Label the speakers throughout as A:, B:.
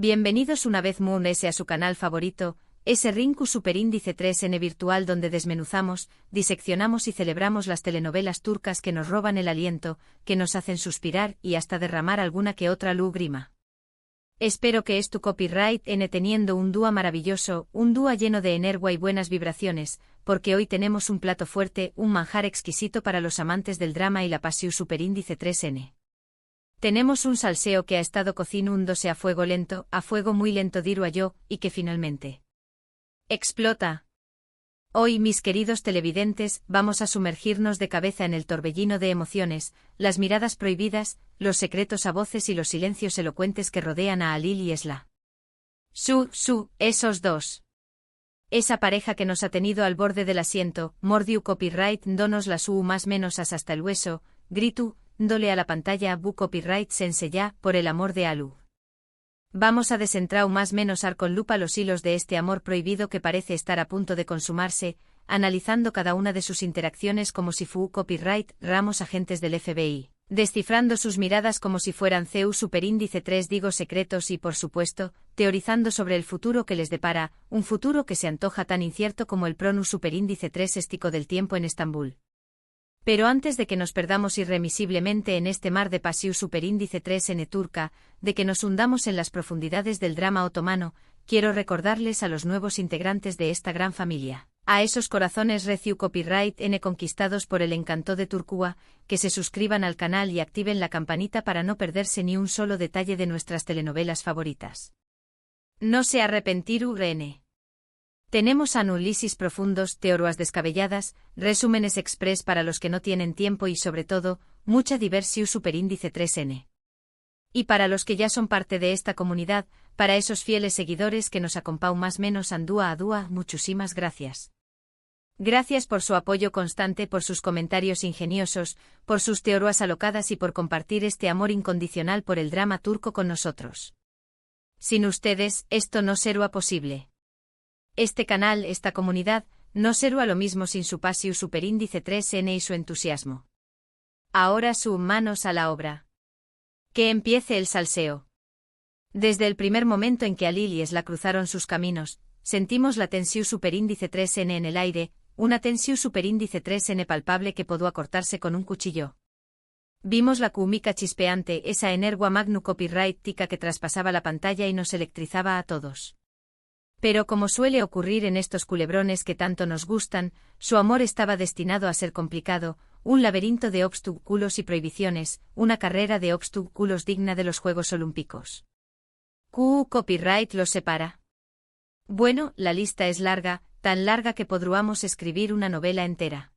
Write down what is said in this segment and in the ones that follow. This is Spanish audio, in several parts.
A: Bienvenidos una vez Moon S a su canal favorito, S-Rinku Superíndice 3N Virtual, donde desmenuzamos, diseccionamos y celebramos las telenovelas turcas que nos roban el aliento, que nos hacen suspirar y hasta derramar alguna que otra lágrima. Espero que es tu copyright N teniendo un dúo maravilloso, un dúo lleno de energía y buenas vibraciones, porque hoy tenemos un plato fuerte, un manjar exquisito para los amantes del drama y la pasión Superíndice 3N. Tenemos un salseo que ha estado cocinándose a fuego muy lento diría yo, y que finalmente explota. Hoy, mis queridos televidentes, vamos a sumergirnos de cabeza en el torbellino de emociones, las miradas prohibidas, los secretos a voces y los silencios elocuentes que rodean a Halil y Esla. Esos dos. Esa pareja que nos ha tenido al borde del asiento, mordiu copyright donos la su más menos hasta el hueso, gritu, dole a la pantalla bu copyright sense ya, por el amor de Alu. Vamos a desentrar más menos con lupa los hilos de este amor prohibido que parece estar a punto de consumarse, analizando cada una de sus interacciones como si fu copyright ramos agentes del FBI, descifrando sus miradas como si fueran CEU Superíndice 3 digo secretos y por supuesto, teorizando sobre el futuro que les depara, un futuro que se antoja tan incierto como el Pronu Superíndice 3 estico del tiempo en Estambul. Pero antes de que nos perdamos irremisiblemente en este mar de pasión Superíndice 3N turca, de que nos hundamos en las profundidades del drama otomano, quiero recordarles a los nuevos integrantes de esta gran familia, a esos corazones reciu copyright N conquistados por el encanto de Turcúa, que se suscriban al canal y activen la campanita para no perderse ni un solo detalle de nuestras telenovelas favoritas. No se arrepentirú N. Tenemos análisis profundos, teorías descabelladas, resúmenes express para los que no tienen tiempo y sobre todo, mucha diversión Superíndice 3N. Y para los que ya son parte de esta comunidad, para esos fieles seguidores que nos acompañan más menos andúa a dúa, muchísimas gracias. Gracias por su apoyo constante, por sus comentarios ingeniosos, por sus teorías alocadas y por compartir este amor incondicional por el drama turco con nosotros. Sin ustedes, esto no sería posible. Este canal, esta comunidad, no sería lo mismo sin su pasión Superíndice 3N y su entusiasmo. Ahora manos a la obra. Que empiece el salseo. Desde el primer momento en que Halil y Esla cruzaron sus caminos, sentimos la tensión Superíndice 3N en el aire, una tensión Superíndice 3N palpable que pudo acortarse con un cuchillo. Vimos la cúmica chispeante, esa energía magnu copyright tica que traspasaba la pantalla y nos electrizaba a todos. Pero como suele ocurrir en estos culebrones que tanto nos gustan, su amor estaba destinado a ser complicado, un laberinto de obstáculos y prohibiciones, una carrera de obstáculos digna de los Juegos Olímpicos. Copyright los separa. Bueno, la lista es larga, tan larga que podríamos escribir una novela entera.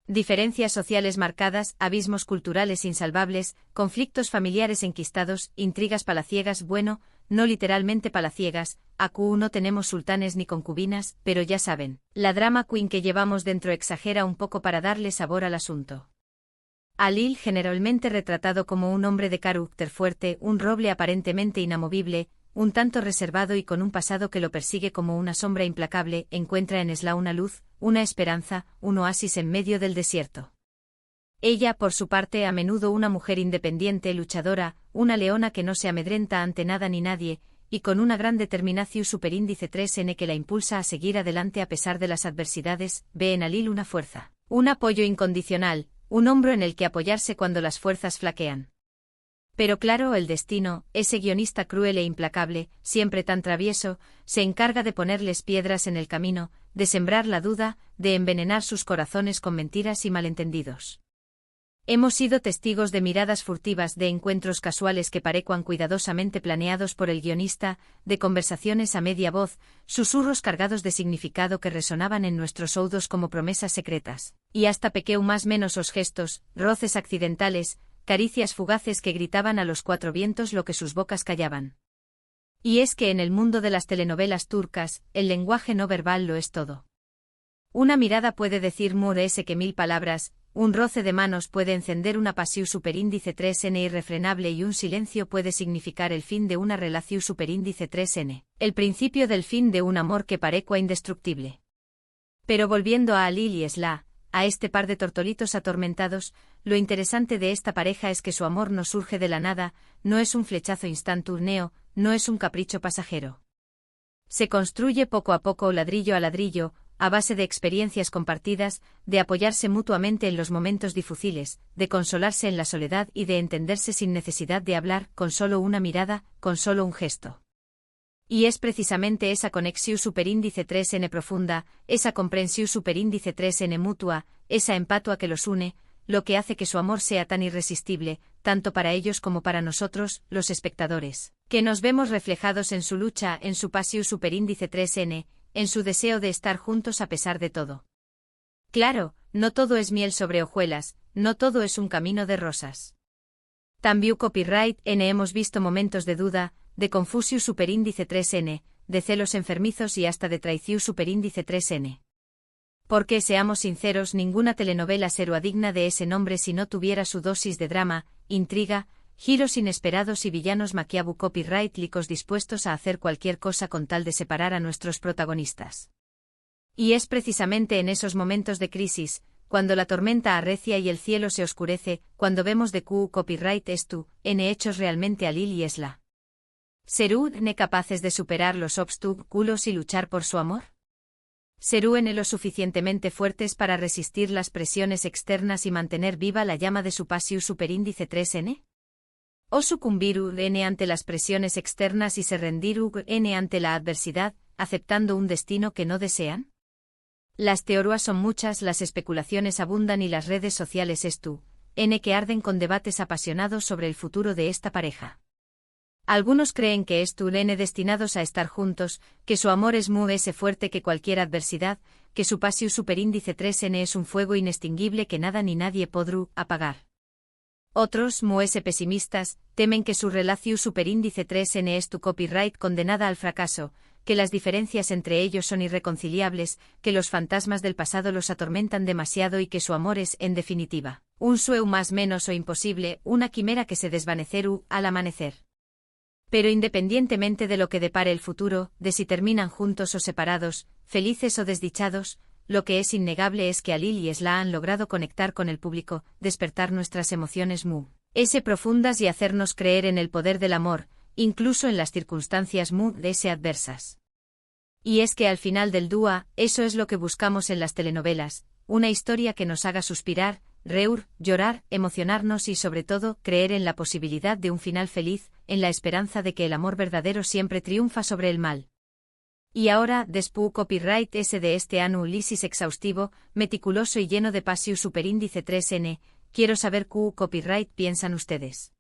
A: Diferencias sociales marcadas, abismos culturales insalvables, conflictos familiares enquistados, intrigas palaciegas, bueno, no literalmente palaciegas, no tenemos sultanes ni concubinas, pero ya saben, la drama queen que llevamos dentro exagera un poco para darle sabor al asunto. Halil, generalmente retratado como un hombre de carácter fuerte, un roble aparentemente inamovible, un tanto reservado y con un pasado que lo persigue como una sombra implacable, encuentra en Esla una luz, una esperanza, un oasis en medio del desierto. Ella, por su parte, a menudo una mujer independiente, luchadora, una leona que no se amedrenta ante nada ni nadie, y con una gran determinación Superíndice 3N que la impulsa a seguir adelante a pesar de las adversidades, ve en Halil una fuerza, un apoyo incondicional, un hombro en el que apoyarse cuando las fuerzas flaquean. Pero claro, el destino, ese guionista cruel e implacable, siempre tan travieso, se encarga de ponerles piedras en el camino, de sembrar la duda, de envenenar sus corazones con mentiras y malentendidos. Hemos sido testigos de miradas furtivas, de encuentros casuales que parecían cuidadosamente planeados por el guionista, de conversaciones a media voz, susurros cargados de significado que resonaban en nuestros oídos como promesas secretas, y hasta pequeños más menos os gestos, roces accidentales, caricias fugaces que gritaban a los cuatro vientos lo que sus bocas callaban. Y es que en el mundo de las telenovelas turcas, el lenguaje no verbal lo es todo. Una mirada puede decir más que 1000 palabras, un roce de manos puede encender una pasión Superíndice 3N irrefrenable y un silencio puede significar el fin de una relación Superíndice 3N, el principio del fin de un amor que parecía indestructible. Pero volviendo a Halil y Esla, a este par de tortolitos atormentados, lo interesante de esta pareja es que su amor no surge de la nada, no es un flechazo instantáneo, no es un capricho pasajero. Se construye poco a poco, ladrillo a ladrillo, a base de experiencias compartidas, de apoyarse mutuamente en los momentos difíciles, de consolarse en la soledad y de entenderse sin necesidad de hablar, con solo una mirada, con solo un gesto. Y es precisamente esa conexión superíndice 3n profunda, esa comprensión superíndice 3n mutua, esa empatua que los une, lo que hace que su amor sea tan irresistible, tanto para ellos como para nosotros, los espectadores, que nos vemos reflejados en su lucha, en su pasión superíndice 3n, en su deseo de estar juntos a pesar de todo. Claro, no todo es miel sobre hojuelas, no todo es un camino de rosas. También copyright N hemos visto momentos de duda, de confusión superíndice 3n, de celos enfermizos y hasta de traición superíndice 3n. Porque seamos sinceros, ninguna telenovela sería digna de ese nombre si no tuviera su dosis de drama, intriga, giros inesperados y villanos maquiavu copyright licos dispuestos a hacer cualquier cosa con tal de separar a nuestros protagonistas. Y es precisamente en esos momentos de crisis, cuando la tormenta arrecia y el cielo se oscurece, cuando vemos de copyright estu, n hechos realmente a Lil y Esla. ¿Serán capaces de superar los obstáculos y luchar por su amor? ¿Serán lo suficientemente fuertes para resistir las presiones externas y mantener viva la llama de su pasión superíndice 3n? ¿O sucumbirán ante las presiones externas y se rendirán ante la adversidad, aceptando un destino que no desean? Las teorías son muchas, las especulaciones abundan y las redes sociales que arden con debates apasionados sobre el futuro de esta pareja. Algunos creen que están destinados a estar juntos, que su amor es muy fuerte que cualquier adversidad, que su pasión superíndice 3n es un fuego inextinguible que nada ni nadie podrá apagar. Otros, muy pesimistas, temen que su relación superíndice 3n es tu copyright condenada al fracaso, que las diferencias entre ellos son irreconciliables, que los fantasmas del pasado los atormentan demasiado y que su amor es, en definitiva, un sueño más menos o imposible, una quimera que se desvanecerá al amanecer. Pero independientemente de lo que depare el futuro, de si terminan juntos o separados, felices o desdichados, lo que es innegable es que a Lil y Esla han logrado conectar con el público, despertar nuestras emociones profundas y hacernos creer en el poder del amor, incluso en las circunstancias adversas. Y es que al final del dúa, eso es lo que buscamos en las telenovelas, una historia que nos haga suspirar, reír, llorar, emocionarnos y sobre todo, creer en la posibilidad de un final feliz, en la esperanza de que el amor verdadero siempre triunfa sobre el mal. Y ahora, después copyright S de este análisis exhaustivo, meticuloso y lleno de pasión superíndice 3n, quiero saber qué copyright piensan ustedes.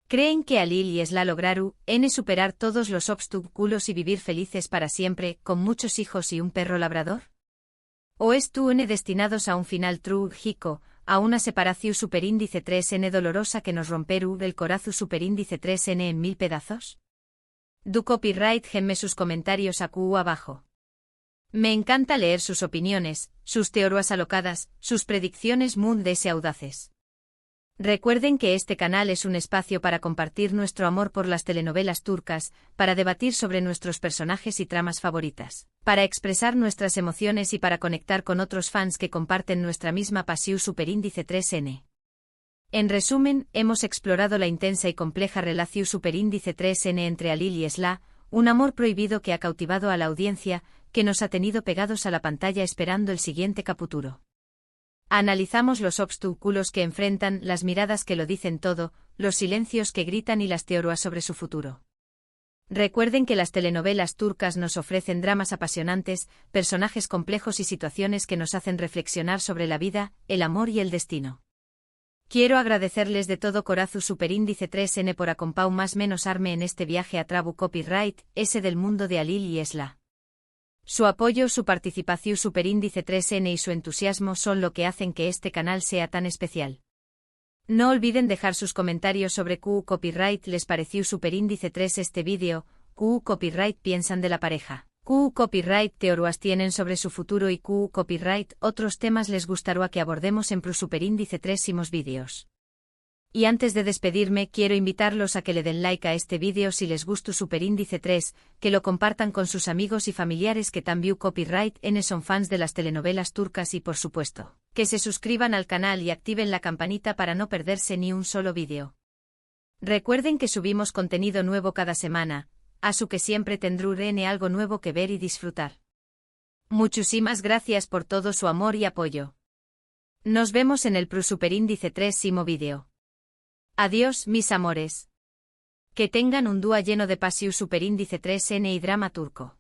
A: ¿Creen que a Lil y Esla lograron superar todos los obstáculos y vivir felices para siempre, con muchos hijos y un perro labrador? ¿O están destinados a un final trágico, a una separación superíndice 3n dolorosa que nos romperá el corazón superíndice 3n en 1000 pedazos? Du copyright genme sus comentarios abajo. Me encanta leer sus opiniones, sus teorías alocadas, sus predicciones audaces. Recuerden que este canal es un espacio para compartir nuestro amor por las telenovelas turcas, para debatir sobre nuestros personajes y tramas favoritas, para expresar nuestras emociones y para conectar con otros fans que comparten nuestra misma pasión superíndice 3n. En resumen, hemos explorado la intensa y compleja relación superíndice 3n entre Lil y Esla, un amor prohibido que ha cautivado a la audiencia, que nos ha tenido pegados a la pantalla esperando el siguiente capítulo. Analizamos los obstáculos que enfrentan, las miradas que lo dicen todo, los silencios que gritan y las teorías sobre su futuro. Recuerden que las telenovelas turcas nos ofrecen dramas apasionantes, personajes complejos y situaciones que nos hacen reflexionar sobre la vida, el amor y el destino. Quiero agradecerles de todo corazón superíndice 3n por acompañar más menos arme en este viaje a Trabu Copyright, ese del mundo de Lil y Esla. Su apoyo, su participación superíndice 3n y su entusiasmo son lo que hacen que este canal sea tan especial. No olviden dejar sus comentarios sobre copyright les pareció superíndice 3 este vídeo, copyright piensan de la pareja, copyright teorías tienen sobre su futuro y copyright otros temas les gustará que abordemos en superíndice 3 vídeos. Y antes de despedirme quiero invitarlos a que le den like a este vídeo si les gustó superíndice 3, que lo compartan con sus amigos y familiares que también copyright n son fans de las telenovelas turcas y por supuesto, que se suscriban al canal y activen la campanita para no perderse ni un solo vídeo. Recuerden que subimos contenido nuevo cada semana, así que siempre tendrán algo nuevo que ver y disfrutar. Muchísimas gracias por todo su amor y apoyo. Nos vemos en el Pro Superíndice 3 vídeo. Adiós, mis amores. Que tengan un día lleno de pasión Superíndice 3 y drama turco.